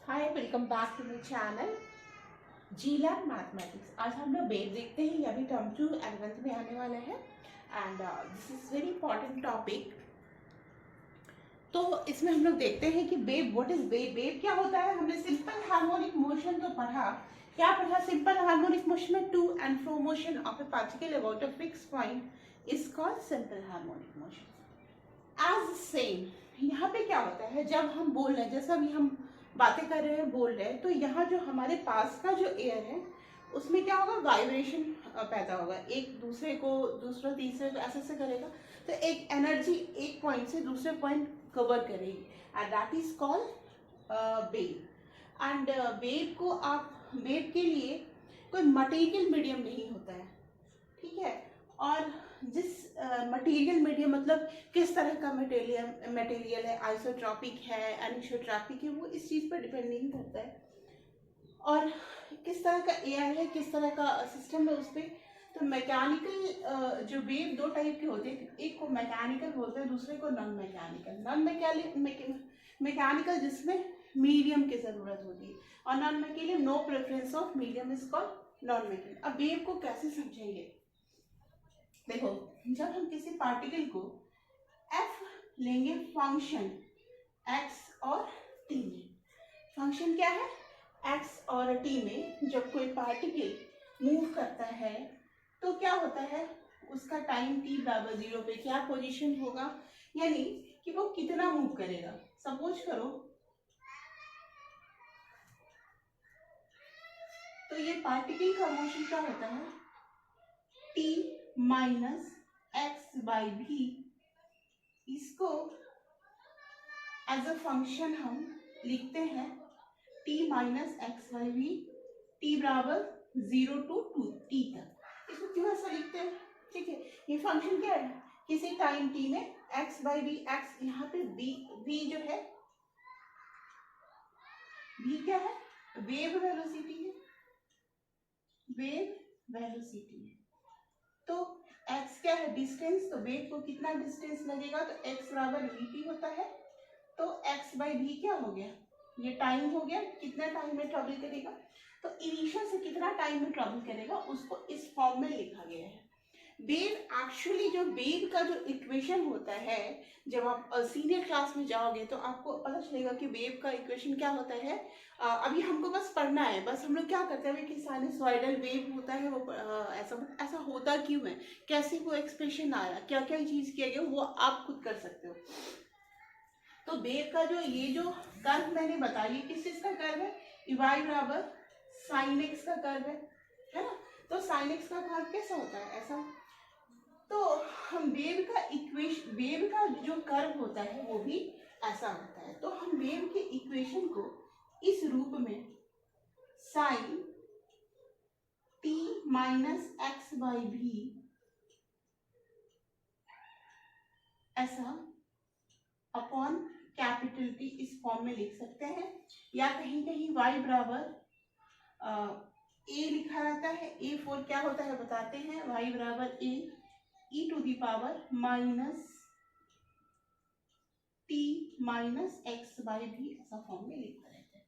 Hi, welcome back to my channel G lab mathematics. आज हम लोग वेव देखते हैं। ये अभी टर्म 2 11th में आने वाला है and this is very important topic. तो इसमें हम लोग देखते हैं कि wave, what is wave. Wave क्या होता है? हमने सिंपल हार्मोनिक मोशन तो पढ़ा। क्या पढ़ा? सिंपल हार्मोनिक मोशन में to and fro motion of a particle about a fix point is called simple harmonic motion. As same यहाँ पे क्या होता है, जब हम बोल रहे हैं, जैसा अभी हम बातें कर रहे हैं, बोल रहे हैं, तो यहाँ जो हमारे पास का जो एयर है उसमें क्या होगा? वाइब्रेशन पैदा होगा। एक दूसरे को, दूसरा तीसरे को ऐसे करेगा तो एक एनर्जी एक पॉइंट से दूसरे पॉइंट कवर करेगी and that is called wave. And wave को आप, वेव के लिए कोई मटेरियल मीडियम नहीं होता है, ठीक है। और जिस मटेरियल मीडियम मतलब किस तरह का मटेरियल है, आइसोट्रॉपिक है, एनिसोट्रॉपिक है, वो इस चीज़ पर डिपेंड नहीं करता है। और किस तरह का एयर है, किस तरह का सिस्टम है उस पर। तो मैकेनिकल जो वेव दो टाइप के होते हैं, एक को मैकेनिकल बोलते हैं, दूसरे को नॉन मैकेनिकल। मैकेनिकल जिसमें मीडियम की ज़रूरत होती है, और non mechanical no preference of medium is called non mechanical. अब वेव को कैसे समझेंगे? देखो, जब हम किसी पार्टिकल को एफ लेंगे फंक्शन एक्स और टी में, फंक्शन क्या है? एक्स और टी में जब कोई पार्टिकल मूव करता है तो क्या होता है? उसका टाइम टी बराबर 0 पे क्या पोजीशन होगा, यानी कि वो कितना मूव करेगा। सपोज करो तो ये पार्टिकल का मोशन क्या होता है? टी माइनस एक्स बाई भी, इसको एज अ फंक्शन हम लिखते हैं t minus x by v, t बराबर 0 to 2 टी तक। इसको क्यों ऐसा लिखते हैं? ठीक है, ये फंक्शन क्या है? किसी टाइम टी में एक्स बाई वी, एक्स यहाँ पे वी जो है, वी क्या है? वेव वेलोसिटी है, वेव वेलोसिटी है। तो x क्या है? डिस्टेंस। तो वेव को कितना डिस्टेंस लगेगा? तो x बराबर vt होता है। तो x बाई v क्या हो गया? ये टाइम हो गया, कितना टाइम में ट्रेवल करेगा। तो इनिशियल से कितना टाइम में ट्रेवल करेगा उसको इस फॉर्म में लिखा गया है। वेव एक्चुअली, जो वेव का जो इक्वेशन होता है, जब आप सीनियर क्लास में जाओगे तो आपको पता चलेगा कि वेव का इक्वेशन क्या होता है। अभी हमको बस पढ़ना है, बस हम लोग क्या करते हैं कि साइनसॉइडल वेव होता है, वो ऐसा होता क्यों है, कैसे वो एक्सप्रेशन आया, क्या क्या चीज़ किया गया, वो आप खुद कर सकते हो। तो वेव का जो ये जो कर्व मैंने बताया, किस चीज़ का कर्व है? y बराबर साइन एक्स का कर्व है ना। तो साइन एक्स का कर्व कैसा होता है? ऐसा। तो हम वेव का इक्वेशन, वेव का जो कर्व होता है वो भी ऐसा होता है। तो हम वेव के इक्वेशन को इस रूप में sine t minus x by भी ऐसा अपॉन कैपिटल टी इस फॉर्म में लिख सकते हैं, या कहीं कहीं y बराबर ए लिखा रहता है। ए फॉर क्या होता है बताते हैं, y बराबर a e to the power minus t minus x by भी, ऐसा फॉर्म में लिखा रहता है।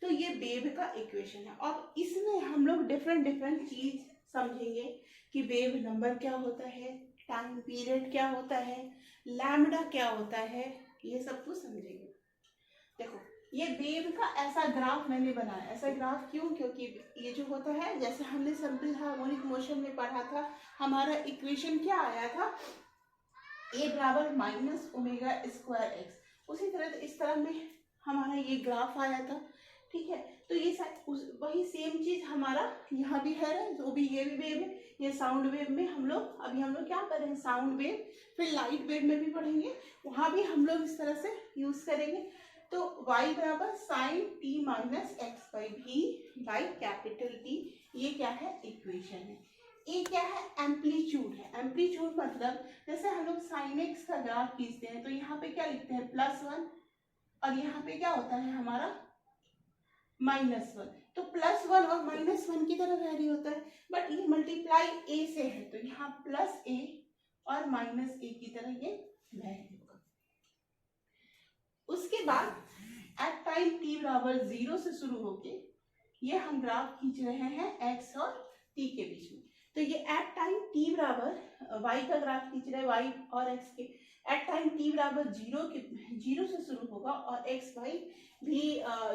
तो ये वेव का इक्वेशन है। और इसमें हम लोग डिफरेंट डिफरेंट चीज समझेंगे कि वेव नंबर क्या होता है, टाइम पीरियड क्या होता है, लैम्डा क्या होता है, ये सब कुछ समझेंगे। देखो, ये वेव का ऐसा ग्राफ मैंने बनाया। ऐसा ग्राफ क्यों? क्योंकि ये जो होता है, जैसे हमने सिंपल हार्मोनिक मोशन में पढ़ा था, हमारा इक्वेशन क्या आया था? ए बराबर माइनस ओमेगा स्क्वायर एक्स। उसी तरह इस तरह में हमारा ये ग्राफ आया था, ठीक है। तो ये वही सेम चीज हमारा यहाँ भी है, जो भी ये भी वेव है। ये साउंड वेव में हम लोग, अभी हम लोग क्या कर रहे हैं? साउंड वेव, फिर लाइट वेव में भी पढ़ेंगे, वहां भी हम लोग इस तरह से यूज करेंगे। तो y बराबर sine t minus x by b by capital T, ये क्या है? इक्वेशन है। ये क्या है? एम्पलीट्यूड है। एम्पलीट्यूड मतलब जैसे हम लोग साइन एक्स का ग्राफ खींचते हैं तो यहाँ पे क्या लिखते हैं? +1, और यहाँ पे क्या होता है हमारा? -1। तो +1 और -1 की तरह वैरी होता है, बट ये मल्टीप्लाई a से है, तो यहाँ +a और -a की तरह ये वैरी होगा। उसके बाद एट टाइम t बराबर 0 से शुरू होके ये हम ग्राफ खींच रहे हैं x और t के बीच में। तो ये एट टाइम t बराबर y का ग्राफ खींच रहे हैं y और x के। एट टाइम t बराबर 0 से शुरू होगा और x y भी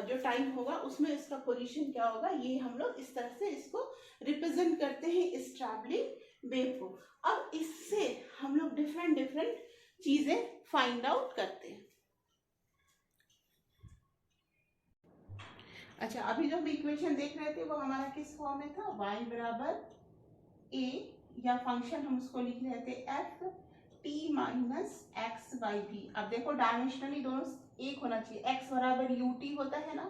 जो टाइम होगा उसमें इसका पोजीशन क्या होगा, ये हम लोग इस तरह से इसको रिप्रेजेंट करते हैं इस ट्रैवलिंग वेव को। अब इससे हम लोग डिफरेंट चीजें फाइंड आउट करते हैं। अच्छा, अभी जो हम इक्वेशन देख रहे थे वो हमारा किस फॉर्म में था, y बराबर a, या फंक्शन हम उसको लिख रहे थे f t minus x by b. अब देखो डायमेंशनली दोनों एक होना चाहिए, x बराबर ut होता है ना,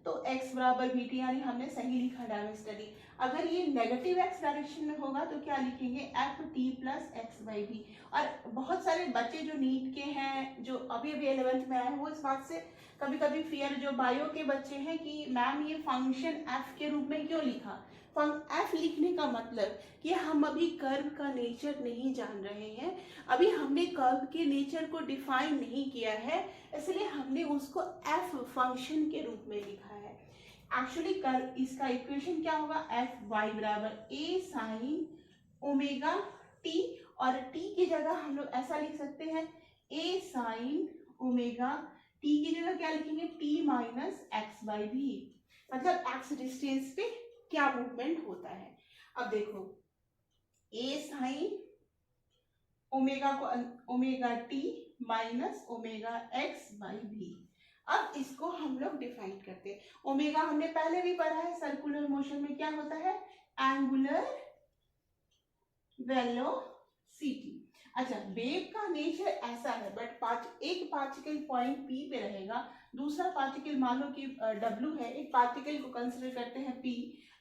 तो x बराबर vt, यानी हमने सही लिखा डायमेंशनली। अगर ये नेगेटिव x डायरेक्शन में होगा तो क्या लिखेंगे, f t plus x by b. और बहुत सारे बच्चे जो नीट के हैं, जो अभी 11th में आए हैं, वो इस बात से कभी कभी फियर, जो बायो के बच्चे हैं, कि मैम ये फंक्शन f के रूप में क्यों लिखा। f लिखने का मतलब कि हम अभी कर्व का नेचर नहीं जान रहे हैं, अभी हमने कर्व के नेचर को डिफाइन नहीं किया है, इसलिए हमने उसको f फंक्शन के रूप में लिखा है। एक्चुअली कर्व, इसका इक्वेशन क्या होगा, एफ वाई बराबर a साइन ओमेगा t, और t की जगह हम लोग ऐसा लिख सकते हैं a साइन ओमेगा t की जगह क्या लिखेंगे, t minus x by b, मतलब x डिस्टेंस पे क्या मूवमेंट होता है। अब देखो a साइन ओमेगा को omega t minus omega x by b. अब इसको हम लोग डिफाइन करते हैं। ओमेगा हमने पहले भी पढ़ा है, सर्कुलर मोशन में क्या होता है, एंगुलर वेलोसिटी। अच्छा, वेव का नेचर ऐसा है, बट एक पार्टिकल पॉइंट P पे रहेगा, दूसरा पार्टिकल मान लो कि W है, एक पार्टिकल को कंसिडर करते हैं P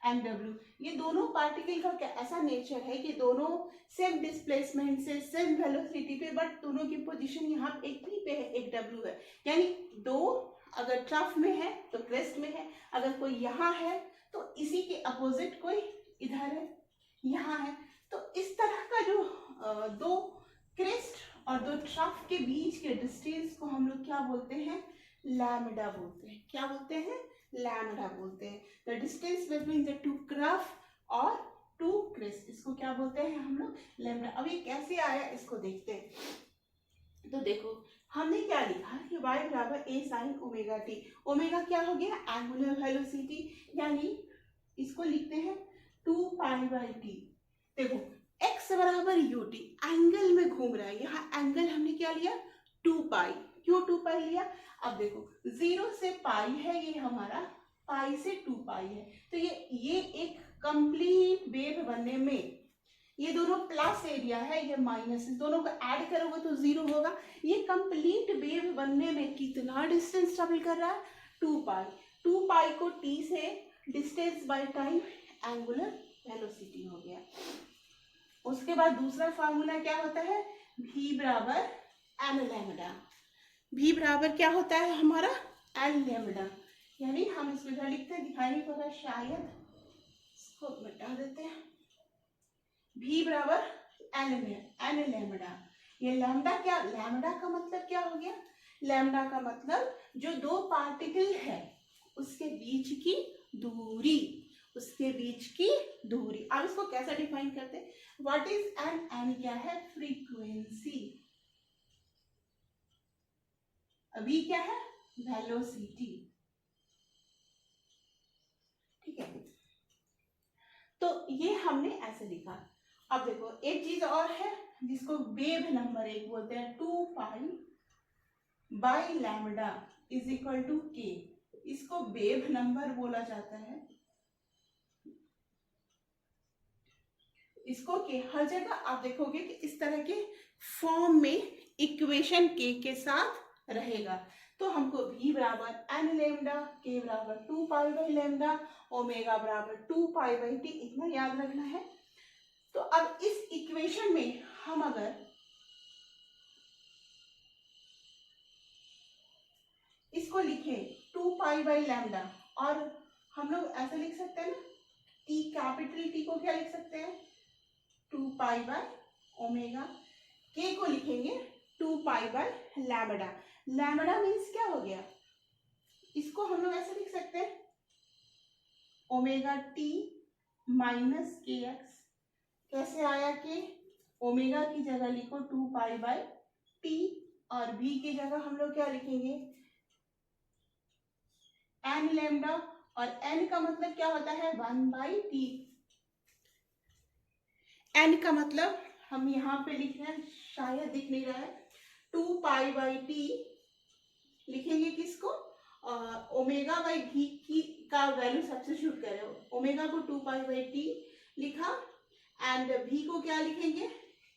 एंड W। ये दोनों पार्टिकल का क्या ऐसा नेचर है कि दोनों सेम डिस्प्लेसमेंट से, सेम वेलोसिटी पे, बट दोनों की पोजीशन यहाँ एक P पे है, एक W है, यानी दो अगर ट्रफ में है तो क्रेस्ट में है, अगर कोई यहाँ है तो इसी के अपोजिट कोई इधर है, यहाँ है। तो इस तरह का जो दो क्रेस्ट और दो ट्रफ के बीच के डिस्टेंस को हम लोग क्या बोलते हैं, लैम्डा बोलते हैं। क्या बोलते हैं, लैम्डा बोलते हैं। The distance between the two crop और टू क्रेस्ट, इसको क्या बोलते हैं हम लोग, लैम्डा। अब ये कैसे आया इसको देखते हैं। तो देखो हमने क्या लिखा कि y बराबर a sine omega t। Omega क्या हो गया, एंगुलर वेलोसिटी, यानी इसको लिखते हैं 2 पाई बाई टी। देखो x बराबर ut, एंगल में घूम रहा है, यहाँ एंगल हमने क्या लिया, 2 पाई। क्यों 2 पाई लिया, अब देखो 0 से पाई है, ये हमारा पाई से 2 पाई है, तो ये एक कंप्लीट वेव बनने में, ये दोनों प्लस एरिया है, ये माइनस, दोनों को ऐड करोगे तो 0 होगा। ये कंप्लीट वेव बनने में कितना डिस्टेंस ट्रेवल कर रहा है, 2 पाई। 2 पाई को t से distance by time angular velocity हो गया। उसके बाद दूसरा फार्मूला क्या होता है, v बराबर एन लैम्डा। v बराबर क्या होता है हमारा, एन लैम्डा, यानी हम इसको इधर लिखते हैं, दिखाई नहीं पड़ रहा शायद, इसको मिटा देते हैं। v बराबर एन लैम्डा। ये लैम्डा क्या, लैम्डा का मतलब क्या हो गया, लैम्डा का मतलब जो दो पार्टिकल है उसके बीच की दूरी, उसके बीच की दूरी। अब इसको कैसे डिफाइन करते हैं, व्हाट इज एन, एन क्या है, फ्रीक्वेंसी, अभी क्या है, वेलोसिटी, ठीक है। तो ये हमने ऐसे लिखा। अब देखो एक चीज और है जिसको वेव नंबर 1 बोलते हैं, 2 pi by lambda is equal to k, इसको वेव नंबर बोला जाता है। इसको के हर जगह आप देखोगे कि इस तरह के फॉर्म में इक्वेशन के साथ रहेगा। तो हमको v बराबर एन लैम्डा, के बराबर 2 पाई बाई लैम्डा, ओमेगा बराबर 2 पाई बाई टी, इतना याद रखना है। तो अब इस इक्वेशन में हम अगर इसको लिखें 2 पाई बाई लैम्डा, और हम लोग ऐसे लिख सकते हैं ना, टी कैपिटल टी को क्या लिख सकते हैं, 2 पाई बाई ओमेगा, के को लिखेंगे 2 pi by lambda. Lambda means क्या हो गया, इसको हम लोग ऐसे लिख सकते हैं ओमेगा टी माइनस के एक्स। कैसे आया कि ओमेगा की जगह लिखो 2 पाई बाय टी और भी की जगह हम लोग क्या लिखेंगे एन लैम्डा, और एन का मतलब क्या होता है 1 बाई टी। एन का मतलब हम यहाँ पे लिख रहे हैं, शायद दिख नहीं रहा है, 2 पाई बाई टी लिखेंगे किसको ओमेगा बाई भी की का वैल्यू सब्स्टिट्यूट करें। ओमेगा को 2 पाई बाई टी लिखा एंड भी को क्या लिखेंगे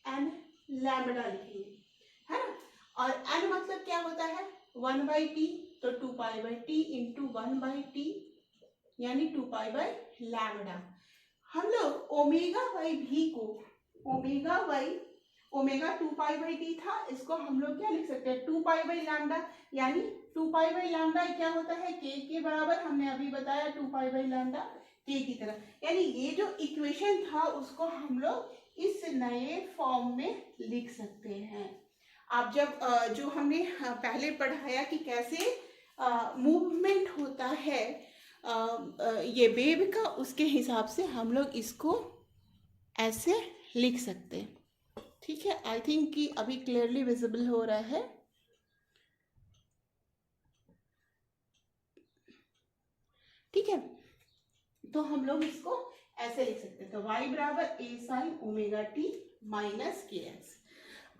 एन लैम्डा लिखेंगे, है ना। और एन मतलब क्या होता है 1 बाई टी, तो 2 pi by T into 1 by T यानी 2 पाई बाई लैम्डा। हम लोग ओमेगा बाई भी को ओमेगा 2 पाई बाई टी था, इसको हम लोग क्या लिख सकते हैं 2 पाई बाई लैम्डा, यानी 2 पाई बाई लैम्डा क्या होता है के के बराबर, हमने अभी बताया 2 पाई बाई लैम्डा के की तरह। यानी ये जो इक्वेशन था उसको हम लोग इस नए फॉर्म में लिख सकते हैं। आप जब जो हमने पहले पढ़ाया कि कैसे मूवमेंट होता है ये वेव का, उसके हिसाब से हम लोग इसको ऐसे लिख सकते हैं। ठीक है, आई थिंक कि अभी क्लियरली विजिबल हो रहा है। ठीक है, तो हम लोग इसको ऐसे लिख सकते हैं, तो y बराबर a sine omega T minus के एक्स।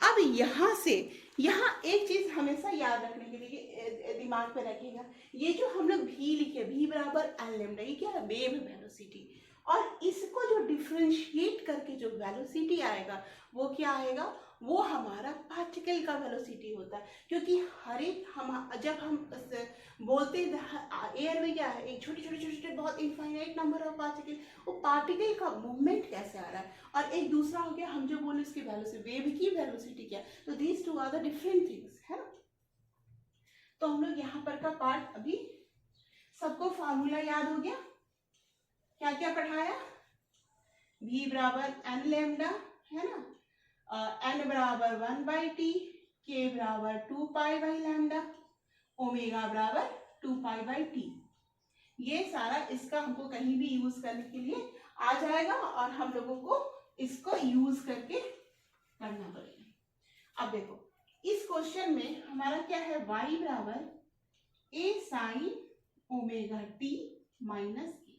अब यहाँ से यहाँ एक चीज हमेशा याद रखने के लिए दिमाग पे रखिएगा, ये जो हम लोग v लिखे v बराबर एल लैम्डा, ये क्या है वेव वेलोसिटी, और इसको जो डिफरेंशिएट करके जो वेलोसिटी आएगा वो क्या आएगा, वो हमारा पार्टिकल का वेलोसिटी होता है। क्योंकि हर एक हम जब हम बोलते हैं एयर में क्या है, एक छोटे छोटे बहुत इनफाइनाइट नंबर ऑफ पार्टिकल, वो पार्टिकल का मूवमेंट कैसे आ रहा है, और एक दूसरा हो गया हम जो बोले उसकी वेलोसिटी, वेव की वेलोसिटी क्या, तो these two are the different things, है ना। तो हम लोग यहाँ पर का पार्ट अभी सबको फार्मूला याद हो गया, क्या क्या पढ़ाया, v बराबर एन लैम्डा, है ना, एन बराबर 1 बाई टी, के बराबर 2 पाई बाई लैम्डा, ओमेगा बराबर 2 पाई बाई टी। ये सारा इसका हमको कहीं भी यूज करने के लिए आ जाएगा और हम लोगों को इसको यूज करके करना पड़ेगा। अब देखो इस क्वेश्चन में हमारा क्या है, y बराबर a sine omega T minus के।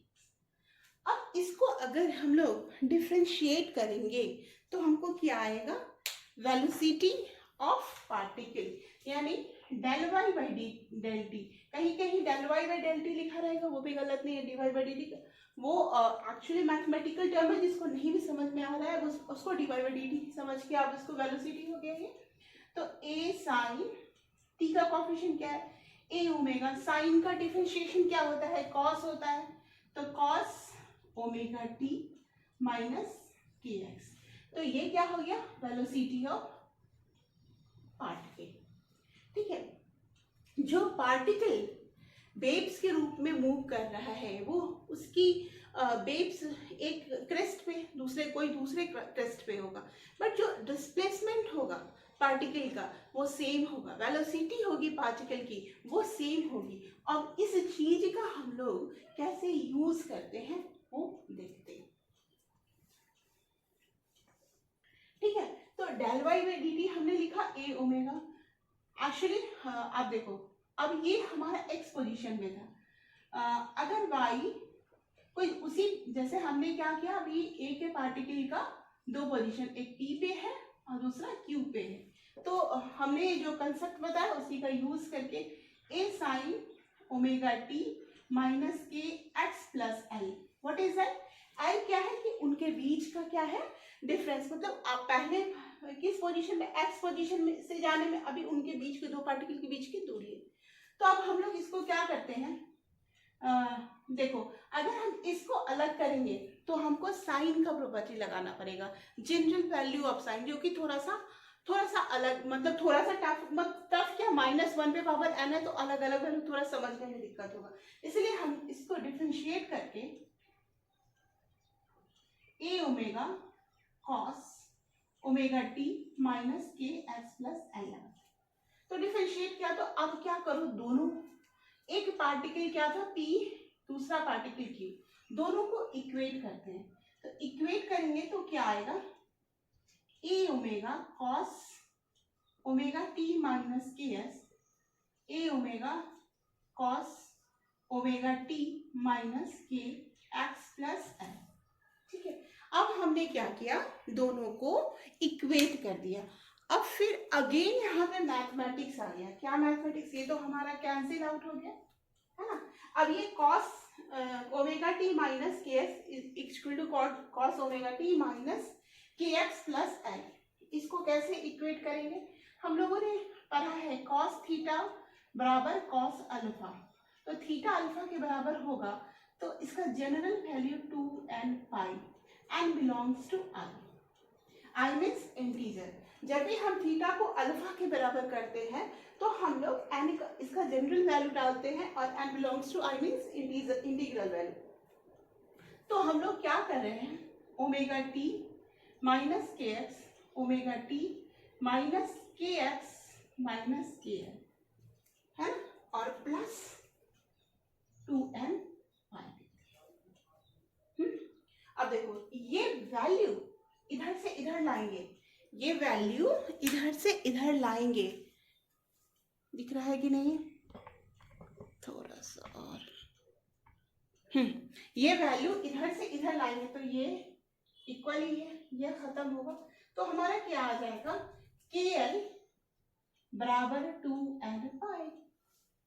अब इसको अगर हम लोग डिफरेंशिएट करेंगे तो हमको क्या आएगा, वेलोसिटी ऑफ पार्टिकल, यानी del y by del t. कहीं कहीं del y by del t लिखा रहेगा, वो भी गलत नहीं है, d y by d t, वो एक्चुअली मैथमेटिकल टर्म है, जिसको नहीं भी समझ में आ रहा है उसको d y by d t समझ के आप इसको वेलोसिटी हो गया ये। तो ए साइन टी का कोफिशिएंट क्या है, ए ओमेगा, साइन का डिफरेंशिएशन क्या होता है, कॉस होता है, तो कॉस ओमेगा टी माइनस के एक्स। तो ये क्या हो गया, वेलोसिटी ऑफ पार्टिकल। ठीक है, जो पार्टिकल वेव्स के रूप में मूव कर रहा है वो उसकी वेव्स एक क्रेस्ट पे कोई दूसरे क्रेस्ट पे होगा, बट जो डिस्प्लेसमेंट होगा पार्टिकल का वो सेम होगा, वेलोसिटी होगी पार्टिकल की वो सेम होगी। अब इस चीज का हम लोग कैसे यूज करते हैं वो देखते हैं। ठीक है, तो del y by d t हमने लिखा ए ओमेगा, एक्चुअली आप देखो अब ये हमारा एक्स पोजीशन में था, अगर y कोई उसी जैसे हमने क्या किया, अभी ए के पार्टिकल का दो पोजीशन, एक p पे है और दूसरा q पे है, तो हमने जो कंसेप्ट बताया उसी का यूज करके a sine omega T minus के x plus L, what is that, L क्या है कि उनके बीच का क्या है डिफरेंस, मतलब आप पहले किस पोजीशन में, एक्स पोजीशन में से जाने में अभी उनके बीच के दो पार्टिकल के बीच की दूरी है। तो अब हम लोग इसको क्या करते हैं, देखो अगर हम इसको अलग करेंगे तो हमको साइन का प्रॉपर्टी लगाना पड़ेगा, जनरल वैल्यू ऑफ साइन, जो कि थोड़ा सा अलग, मतलब थोड़ा सा टफ क्या, -1 पे पावर n है तो अलग अलग वैल्यू थोड़ा समझने में दिक्कत होगा, इसलिए हम इसको डिफरेंशिएट करके a omega cos omega T minus के एक्स प्लस एल। तो डिफरेंशिएट किया, तो अब क्या करो, दोनों एक पार्टिकल क्या था P, दूसरा पार्टिकल Q, दोनों को इक्वेट करते हैं। तो इक्वेट करेंगे तो क्या आएगा, A omega cos omega T minus K S, A omega cos omega T minus के एक्स प्लस एल। ठीक है, अब हमने क्या किया, दोनों को इक्वेट कर दिया। अब फिर अगेन यहाँ पे मैथमेटिक्स आ गया। क्या मैथमेटिक्स, ये तो हमारा कैंसिल आउट हो गया है ना। अब ये कॉस ओमेगा टी माइनस के x equal to cos omega T minus के एक्स प्लस एल, इसको कैसे इक्वेट करेंगे, हम लोगों ने पढ़ा है कॉस थीटा बराबर कॉस अल्फा। तो थीटा अल्फा के बराबर होगा, तो इसका general value 2n pi, n belongs to i, i means integer. जब भी हम थीटा को अल्फा के बराबर करते हैं तो हम लोग n इसका जनरल वैल्यू डालते हैं और n belongs to i means integral value. तो हम लोग क्या कर रहे हैं, ओमेगा टी माइनस के एक्स, ओमेगा टी माइनस के एक्स माइनस के एल है ना, और प्लस 2n पाई। अब देखो ये वैल्यू इधर से इधर लाएंगे, ये वैल्यू इधर से इधर लाएंगे, दिख रहा है कि नहीं, थोड़ा सा और, ये वैल्यू इधर से इधर लाएंगे तो ये इक्वल ही है, ये खत्म होगा। तो हमारा क्या आ जाएगा, के एल बराबर 2n पाई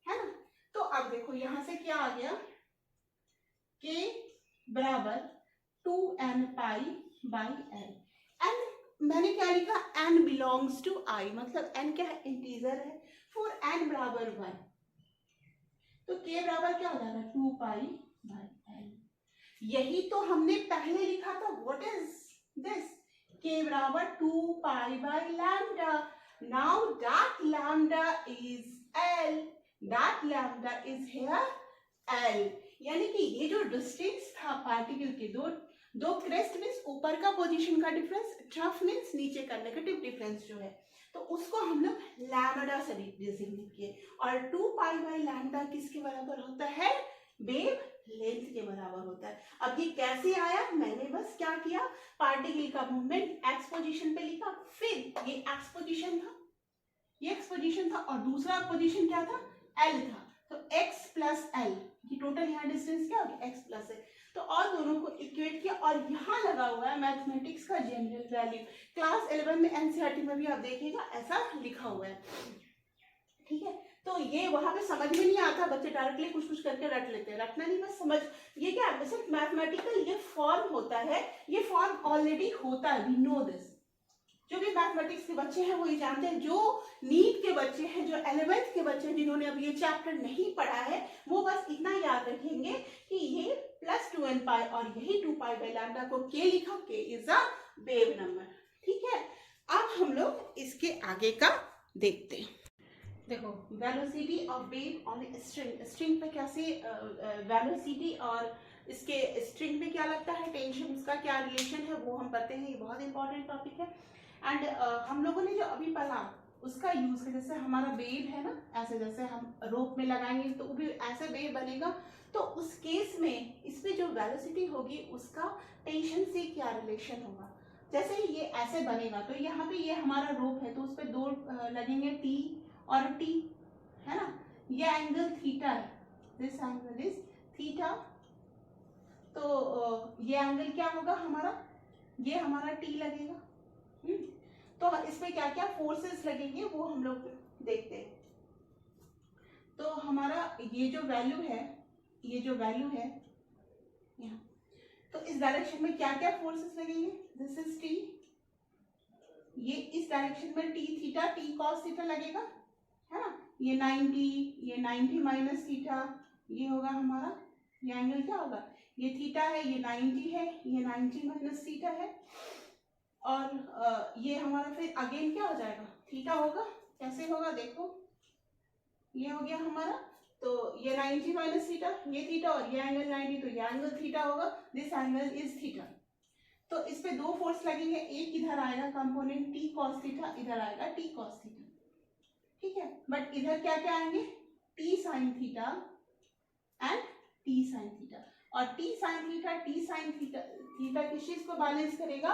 है ना। तो अब देखो यहां से क्या आ गया, के बराबर 2n pi by L. N मैंने क्या लिखा, n बिलोंग्स टू i, मतलब n क्या है, इंटीजर है। फॉर n बराबर 1 तो k बराबर क्या हो जाएगा, 2 पाई बाई एल। यही तो हमने पहले लिखा था, व्हाट इज दिस, k बराबर 2 pi by lambda. Now that lambda is l, that lambda is here l, यानी कि ये जो डिस्टेंस था पार्टिकल के दो क्रेस्ट मीन्स ऊपर का पोजीशन का डिफरेंस, ट्रफ मीन्स नीचे का नेगेटिव डिफरेंस जो है, तो उसको हम लोग लैम्डा से डिजिग्नेट किए। और 2 पाई बाई लैम्डा किसके बराबर होता है, वेव लेंथ के बराबर होता है। अब ये कैसे आया, मैंने बस क्या किया, पार्टिकल का मूवमेंट एक्स पोजीशन पे लिखा, फिर ये एक्स पोजीशन था, ये एक्स पोजीशन था, और दूसरा पोजीशन क्या था, एल था, तो x प्लस एल, ये टोटल यहाँ डिस्टेंस क्या हो गया, x प्लस एल। तो और दोनों को इक्वेट किया, और यहाँ लगा हुआ है मैथमेटिक्स का जनरल वैल्यू। क्लास 11 में एनसीईआरटी में भी आप देखिएगा ऐसा लिखा हुआ है, ठीक है। तो ये वहां पे समझ में नहीं आता, बच्चे डायरेक्टली कुछ कुछ करके रट लेते हैं, रटना नहीं, बस समझ, ये क्या है, सिर्फ मैथमेटिकल ये फॉर्म होता है, ये फॉर्म ऑलरेडी होता है, वी नो दिस। जो भी मैथमेटिक्स के बच्चे हैं वो ये जानते हैं, जो नीट के बच्चे हैं, जो 11th के बच्चे हैं जिन्होंने अब ये चैप्टर नहीं पढ़ा है, वो बस इतना याद रखेंगे कि ये प्लस 2n पाई और यही 2 पाई बाई लैम्डा को k लिखा, k is a wave number, ठीक है। अब हम लोग इसके आगे का देखते हैं। देखो velocity of wave on string, string पे कैसे वेलोसिटी और इसके स्ट्रिंग पे क्या लगता है, टेंशन, उसका क्या रिलेशन है वो हम पढ़ते हैं, ये बहुत इंपॉर्टेंट टॉपिक है। एंड हम लोगों ने जो अभी पढ़ा उसका यूज है, जैसे हमारा वेव है ना, ऐसे जैसे हम रोप में लगाएंगे तो वो भी ऐसे वेव बनेगा, तो उस केस में इसमें जो वेलोसिटी होगी उसका टेंशन से क्या रिलेशन होगा। जैसे ही ये ऐसे बनेगा तो यहाँ पे ये हमारा रोप है, तो उस पर दो लगेंगे टी और टी, है ना, ये एंगल थीटा है, दिस एंगल इज थीटा, तो ये एंगल क्या होगा हमारा, ये हमारा टी लगेगा। तो इसमें क्या क्या फोर्सेस लगेंगे वो हम लोग देखते हैं। तो हमारा ये जो वैल्यू है, ये जो वैल्यू है यहाँ, तो इस डायरेक्शन में क्या क्या फोर्सेस लगेंगे, दिस इज टी, ये इस डायरेक्शन में T theta, T cos theta लगेगा, है ना, ये 90, ये 90 माइनस थीटा, ये होगा हमारा, ये एंगल क्या होगा, ये थीटा है, ये 90 है, ये 90 माइनस थीटा है, और ये हमारा फिर अगेन क्या हो जाएगा, थीटा होगा। कैसे होगा देखो, ये हो गया हमारा, तो ये 90 माइनस थीटा, ये थीटा, और ये एंगल 90, तो ये एंगल थीटा होगा, दिस एंगल इज थीटा। तो इस पे दो फोर्स लगेंगे, एक इधर आएगा कंपोनेंट टी कॉस थीटा, इधर आएगा टी कॉस थीटा, ठीक है। बट इधर क्या क्या आएंगे, T sine theta T sine theta, और टी साइन थीटा किस चीज को बैलेंस करेगा,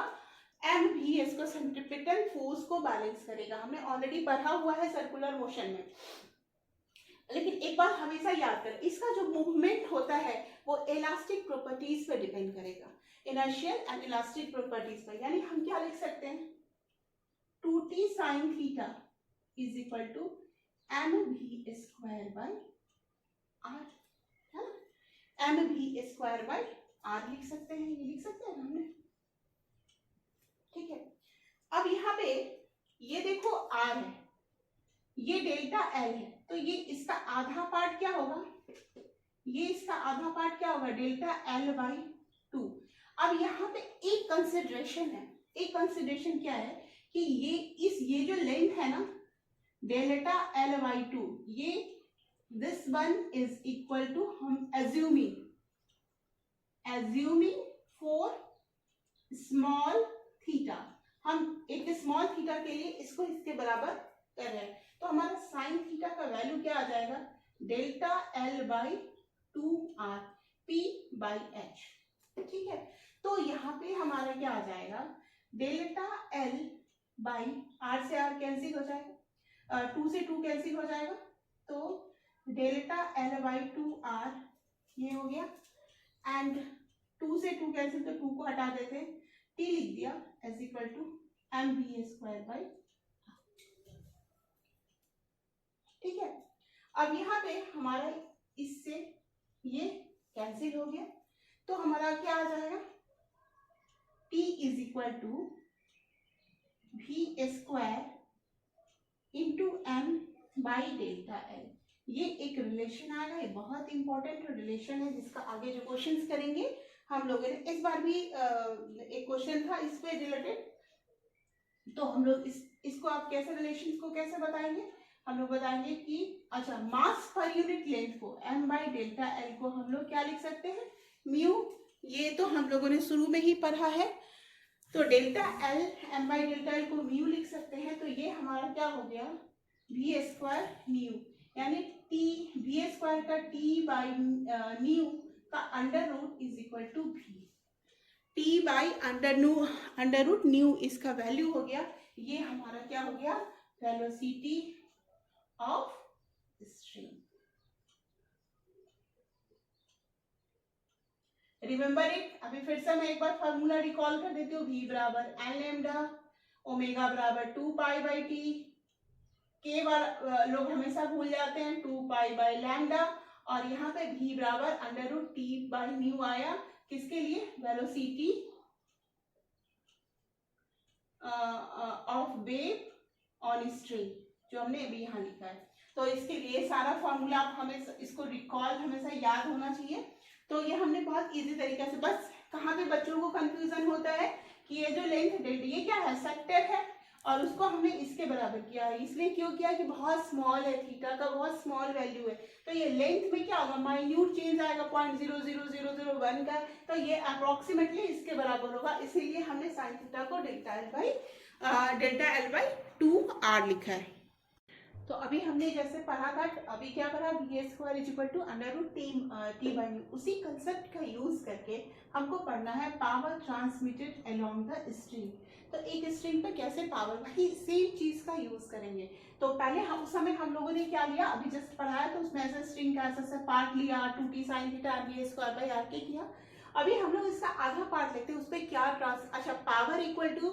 एम वी एस को, सेंट्रीपिटल फोर्स को बैलेंस करेगा। हमने ऑलरेडी पढ़ा हुआ है सर्कुलर मोशन में, लेकिन एक बात हमेशा याद करें, इसका जो मूवमेंट होता है वो इलास्टिक प्रॉपर्टीज पर डिपेंड करेगा, इनर्शियल एंड इलास्टिक प्रॉपर्टीज पर। यानी हम क्या लिख सकते हैं, 2t sine theta is equal to m v square by r, है ना, m v square by r लिख सकते हैं, ये लिख सकते हैं हमने, ठीक है। अब यहाँ पे ये देखो आर है, ये डेल्टा एल है, तो ये इसका आधा पार्ट क्या होगा, ये इसका आधा पार्ट क्या होगा, डेल्टा एल बाई 2। अब यहाँ पे एक कंसिडरेशन है, एक कंसिडरेशन क्या है कि ये जो लेंथ है ना डेल्टा एल बाई 2, ये this one is equal to, हम एज्यूमिंग फॉर स्मॉल थीटा, हम एक स्मॉल थीटा के लिए इसको इसके बराबर कर रहे हैं, तो हमारा साइन थीटा का वैल्यू क्या आ जाएगा, delta L by 2r p by H, ठीक है। तो यहाँ पे हमारा क्या आ जाएगा, डेल्टा एल बाई r से r कैंसिल हो जाएगा, 2 से 2 कैंसिल हो जाएगा, तो डेल्टा एल बाई 2r ये हो गया, एंड 2 से 2 कैंसिल, तो 2 को हटा देते हैं, t लिख दिया as equal to m v square by, ठीक है। अब यहाँ पे हमारा इससे ये कैंसिल हो गया, तो हमारा क्या आ जाएगा, t is equal to v square into m by delta l. ये एक रिलेशन आएगा, ये बहुत इंपॉर्टेंट रिलेशन है जिसका आगे जो क्वेश्चंस करेंगे हम लोगों ने, इस बार भी एक क्वेश्चन था इस पे रिलेटेड, तो हम लोग इसको आप कैसे रिलेशन को कैसे बताएंगे, हम लोग बताएंगे कि अच्छा मास पर यूनिट लेंथ को m बाई डेल्टा एल को हम लोग क्या लिख सकते हैं, म्यू, ये तो हम लोगों ने शुरू में ही पढ़ा है, तो delta l m by delta l को म्यू लिख सकते हैं, तो ये हमारा क्या हो गया, वी स्क्वायर म्यू, यानी टी वी स्क्वायर का टी बाई न्यू का under root is equal to v, t by under root nu इसका वैल्यू हो गया, ये हमारा क्या हो गया, velocity of string. Remember it, अभी फिर से मैं एक बार फॉर्मूला रिकॉल कर देती हूँ, v बराबर एन लैम्डा, ओमेगा बराबर 2 पाई बाई टी, के बार लोग हमेशा भूल जाते हैं 2 पाई बाई लैम्डा, और यहाँ पे v बराबर under root t by nu आया, किसके लिए, velocity of wave on string, जो हमने अभी यहाँ लिखा है। तो इसके लिए सारा फॉर्मूला आप हमें इसको रिकॉल हमेशा याद होना चाहिए। तो ये हमने बहुत इजी तरीके से, बस कहाँ पे बच्चों को कंफ्यूजन होता है कि ये जो लेंथ डेल्टा ये क्या है, सेक्टर है, और उसको हमने इसके बराबर किया है, इसलिए क्यों किया कि बहुत स्मॉल है, थीटा का बहुत स्मॉल वैल्यू है, तो ये लेंथ में क्या होगा, माइन्यूट चेंज आएगा 0.00001 का, तो ये अप्रोक्सीमेटली इसके बराबर होगा, इसीलिए हमने साइन थीटा को डेल्टा एल बाई 2r लिखा है। तो अभी हमने जैसे पढ़ा था, अभी क्या पढ़ा, v square is equal to under root t by nu, उसी कंसेप्ट का यूज करके हमको पढ़ना है power transmitted along the string. तो एक स्ट्रिंग पे कैसे पावर, वही सेम चीज का यूज करेंगे। तो पहले हम उस समय हम लोगों ने क्या लिया, अभी जस्ट पढ़ाया, तो उसमें ऐसा स्ट्रिंग का ऐसा पार्ट लिया, 2t sine theta v square by r के किया। अभी हम लोग इसका आधा पार्ट लेते हैं, उस पर क्या अच्छा power equal to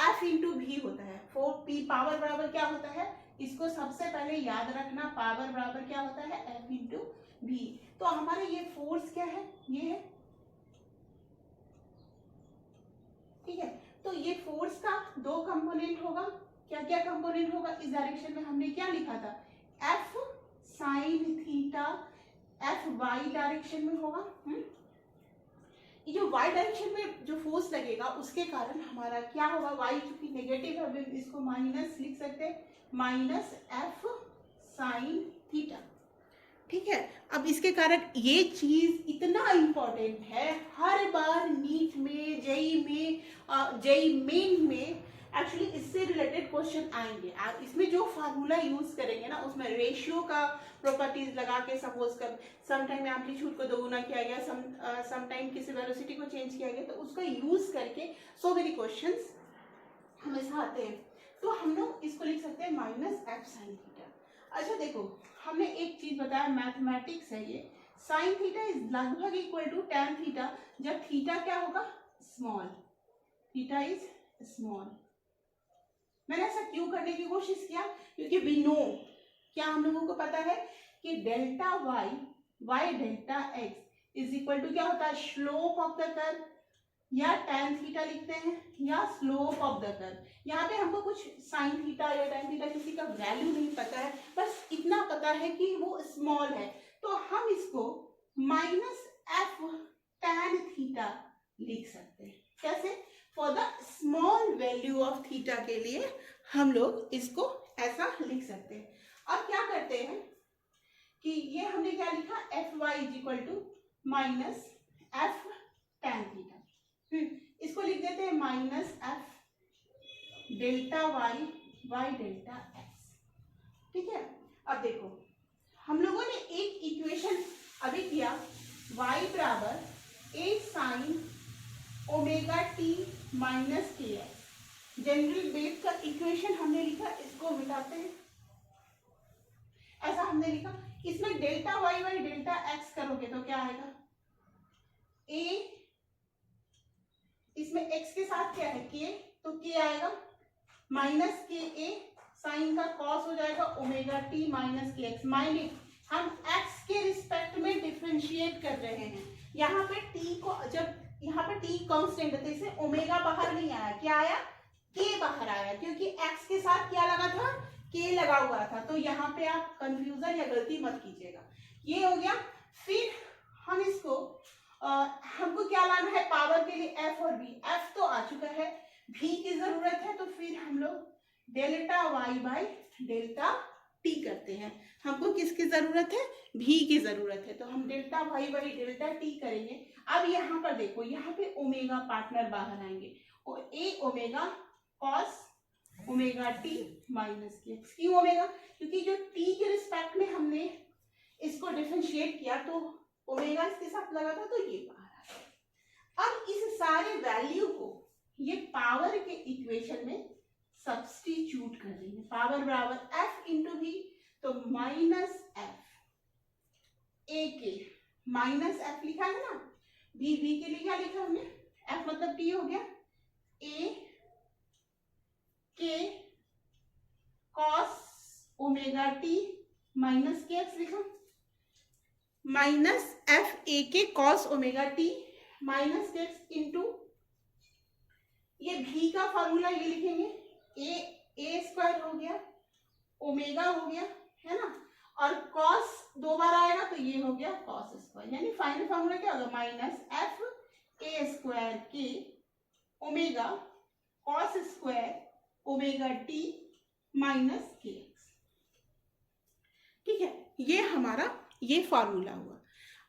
f into भी होता है, 4p पावर बराबर क्या होता है, इसको सबसे पहले याद रखना, पावर बराबर क्या होता है, एफ इंटू भी। तो हमारे ये फोर्स क्या है, ये है, ठीक है। तो ये फोर्स का दो कंपोनेंट होगा, क्या क्या कंपोनेंट होगा, इस डायरेक्शन में हमने क्या लिखा था, f sine theta, f y direction में होगा, ये जो y डायरेक्शन में जो फोर्स लगेगा उसके कारण हमारा क्या होगा, y चूंकि नेगेटिव है, हम इसको माइनस लिख सकते हैं, माइनस एफ साइन थीटा, ठीक है। अब इसके कारण ये चीज इतना इम्पोर्टेंट है, हर बार नीट में, जेई मेन में एक्चुअली इससे रिलेटेड क्वेश्चन आएंगे। इसमें जो फार्मूला यूज करेंगे ना, उसमें रेशियो का प्रॉपर्टीज लगा के, सपोज कर सम टाइम एम्पलीट्यूड को दोगुना किया गया, सम टाइम किसी वेलोसिटी को चेंज किया गया, तो उसका यूज करके सो मेनी क्वेश्चंस हमेशा आते हैं। तो हम लोग इसको लिख सकते हैं माइनस एफ साइन थीटा। अच्छा देखो, हमने एक चीज बताया, मैथमेटिक्स है ये, साइन थीटा इज लगभग इक्वल टू टैन थीटा, जब थीटा क्या होगा, स्मॉल, थीटा इज स्मॉल। मैंने ऐसा क्यों करने की कोशिश किया, क्योंकि वी नो, क्या हम लोगों को पता है कि delta y y delta x is equal to क्या होता है, स्लोप ऑफ द कर्व, या टैन थीटा लिखते हैं, या स्लोप ऑफ द कर्व। यहाँ पे हमको कुछ साइन थीटा या टैन थीटा किसी का वैल्यू नहीं पता है, बस इतना पता है कि वो स्मॉल है, तो हम इसको माइनस एफ टैन थीटा लिख सकते हैं। कैसे, for the small value of theta के लिए हम लोग इसको ऐसा लिख सकते हैं। अब क्या करते हैं कि ये हमने क्या लिखा, f y is equal to minus f tan theta, इसको लिख देते हैं minus f delta y y delta x. ठीक है, अब देखो हम लोगों ने एक इक्वेशन अभी किया, y बराबर a sine omega T minus के एक्स, जनरल बेस का इक्वेशन हमने लिखा, इसको मिटाते हैं, ऐसा हमने लिखा। इसमें delta y by delta x करोगे तो क्या आएगा, ए, इसमें x के साथ क्या है, k, तो k आएगा माइनस के ए, साइन का कॉस हो जाएगा ओमेगा टी माइनस के एक्स। माइंड इट, हम x के रिस्पेक्ट में डिफरेंशिएट कर रहे हैं। यहाँ पे t को, जब यहाँ पे t कांस्टेंट है तो इसे ओमेगा बाहर नहीं आया, क्या आया, k बाहर आया, क्योंकि x के साथ क्या लगा था, k लगा हुआ था। तो यहाँ पे आप कंफ्यूजन या गलती मत कीजिएगा। ये हो गया। फिर हम इसको हमको क्या लाना है पावर के लिए, f और v। f तो आ चुका है, v की जरूरत है, तो फिर हम लोग delta y by delta t करते हैं। हमको किसकी जरूरत है, v की जरूरत है, तो हम delta y by delta t करेंगे। अब यहाँ पर देखो, यहाँ पे ओमेगा पार्टनर बाहर आएंगे, और a omega cos omega t minus के एक्स। क्यों ओमेगा, क्योंकि जो t के रिस्पेक्ट में हमने इसको डिफरेंशिएट किया तो ओमेगा इसके साथ लगा था, तो ये बाहर आ गया। अब इस सारे वैल्यू को ये पावर के इक्वेशन में सब्स्टिट्यूट कर देंगे, पावर बराबर एफ इंटू वी, तो माइनस एफ ए के, माइनस एफ लिखा है ना, वी के लिए क्या लिखा हमने, एफ मतलब टी हो गया, ए के कॉस ओमेगा टी माइनस के एक्स लिखा, माइनस एफ ए के कॉस ओमेगा टी माइनस के एक्स इंटू ये भी का फॉर्मूला ये लिखेंगे, ए स्क्वायर हो गया, ओमेगा हो गया, है ना, और कॉस दो बार आएगा तो ये हो गया कॉस स्क्वायर, यानी फाइनल फॉर्मूला क्या होगा, minus F A square K omega cos square omega T minus के एक्स। ठीक है, ये हमारा ये फॉर्मूला हुआ।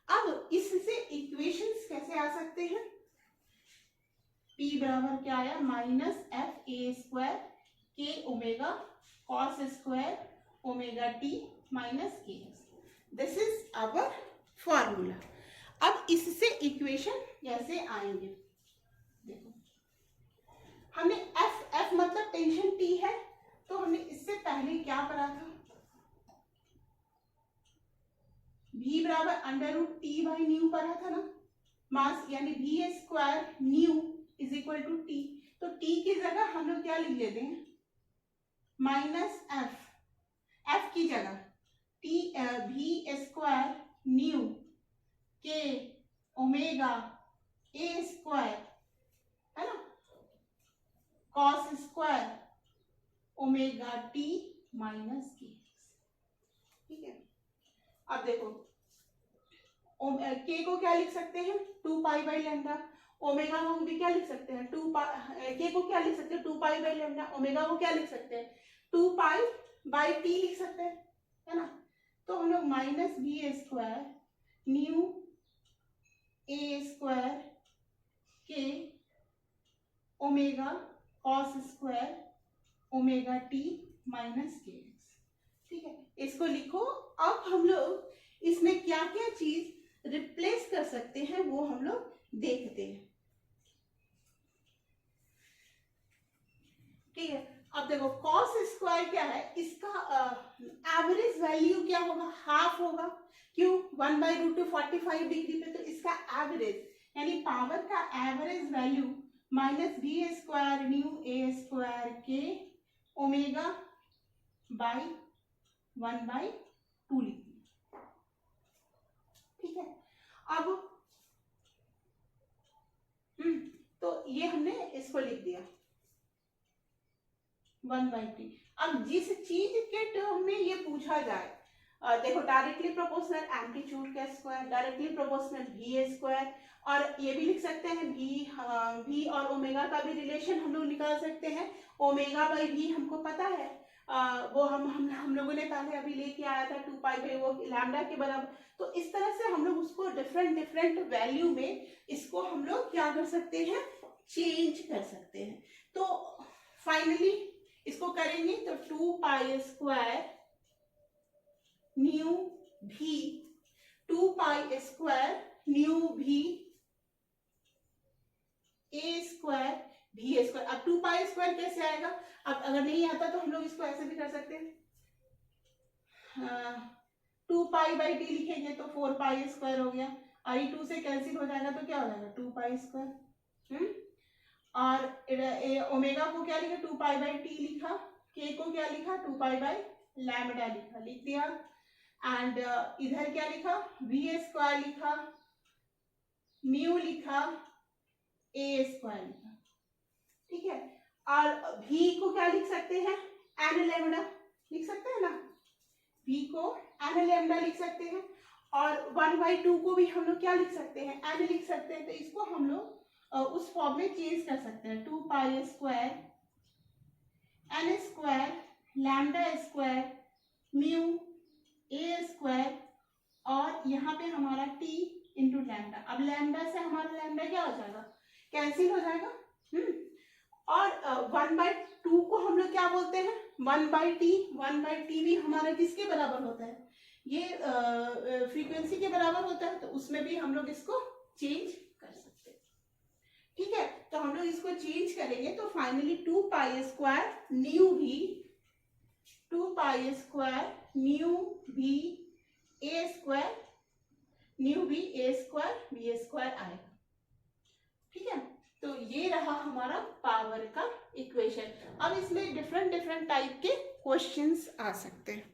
अब इससे इक्वेशंस कैसे आ सकते हैं, P बराबर क्या आया, minus F A square K omega cos square omega T minus के X, this is our formula. अब इससे इक्वेशन कैसे आएंगे, देखो हमने एफ मतलब टेंशन T है, तो हमने इससे पहले क्या करा था, v बराबर under root t by nu पढ़ा था ना, मास यानी v square nu is equal to t, तो t की जगह हम लोग क्या लिख लेते हैं, माइनस एफ की जगह टी v स्क्वायर न्यू के ओमेगा ए स्क्वायर, है ना, cos square omega T minus के। ठीक है, अब देखो के को क्या लिख सकते हैं, 2 पाई बाई लैम्डा, ओमेगा को भी क्या लिख सकते हैं, के को क्या लिख सकते हैं, 2 पाई बाई लैम्डा, ओमेगा को क्या लिख सकते हैं, 2 पाई बाई टी लिख सकते हैं, है ना। तो हम लोग minus B square nu A square K omega cos square omega T minus के एक्स। ठीक है, इसको लिखो। अब हम लोग इसमें क्या क्या चीज रिप्लेस कर सकते हैं वो हम लोग देखते हैं। ठीक है, अब देखो कॉस स्क्वायर क्या है, इसका एवरेज वैल्यू क्या होगा, हाफ होगा। क्यों, 1/√45 डिग्री पे, तो इसका एवरेज यानी पावर का average value minus B square nu A square K omega by 1/2 लिखी। ठीक है, अब तो ये हमने इसको लिख दिया 1/3। अब जिस चीज के टर्म में ये पूछा जाए, देखो डायरेक्टली प्रोपोर्शनल एम्पलीट्यूड का square, directly proportional v square, और ये भी लिख सकते हैं वी और ओमेगा का भी रिलेशन हम लोग निकाल सकते हैं। ओमेगा बाई वी हमको पता है, वो हम लोगों ने पहले अभी लेके आया था 2π वो लैम्डा के बराबर। तो इस तरह से हम लोग उसको डिफरेंट वैल्यू में इसको हम लोग क्या कर सकते हैं, चेंज कर सकते हैं। तो फाइनली इसको करेंगे तो 2π स्क्वायर न्यू भी 2π स्क्वायर न्यू भी ए स्क्वायर भी स्क्वायर। अब 2π स्क्वायर कैसे आएगा, अब अगर नहीं आता तो हम लोग इसको ऐसे भी कर सकते हैं, 2π/d लिखेंगे तो 4π स्क्वायर हो गया, और ये 2 से कैंसिल हो जाएगा तो क्या हो जाएगा 2π स्क्वायर। और ओमेगा को क्या लिखा 2π/t लिखा, के को क्या लिखा 2π/लैम्डा लिखा, लिख दिया। एंड इधर क्या लिखा वी स्क्वायर लिखा, म्यू लिखा, ए स्क्वायर लिखा। ठीक है, और v को क्या लिख सकते हैं, एन लैम्डा लिख सकते हैं ना, v को एन लैम्डा लिख सकते हैं, और 1/2 को भी हम लोग क्या लिख सकते हैं, एन लिख सकते हैं। तो इसको हम लोग उस फॉर्म में चेंज कर सकते हैं, 2π square N square lambda square mu A square, और यहाँ पे हमारा t इंटू लैम्डा। अब लैम्डा से हमारा लैम्डा क्या हो जाएगा, कैंसिल हो जाएगा। और 1/2 को हम लोग क्या बोलते हैं 1/t भी हमारा किसके बराबर होता है, ये फ्रीक्वेंसी के बराबर होता है, तो उसमें भी हम लोग इसको चेंज कर सकते हैं। ठीक है, तो हम लोग इसको चेंज करेंगे तो फाइनली 2π स्क्वायर न्यू भी 2π स्क्वायर न्यू भी ए स्क्वायर न्यू भी ए स्क्वायर बी स्क्वायर आएगा। ठीक है, तो ये रहा हमारा पावर का इक्वेशन। अब इसमें डिफरेंट टाइप के क्वेश्चंस आ सकते हैं।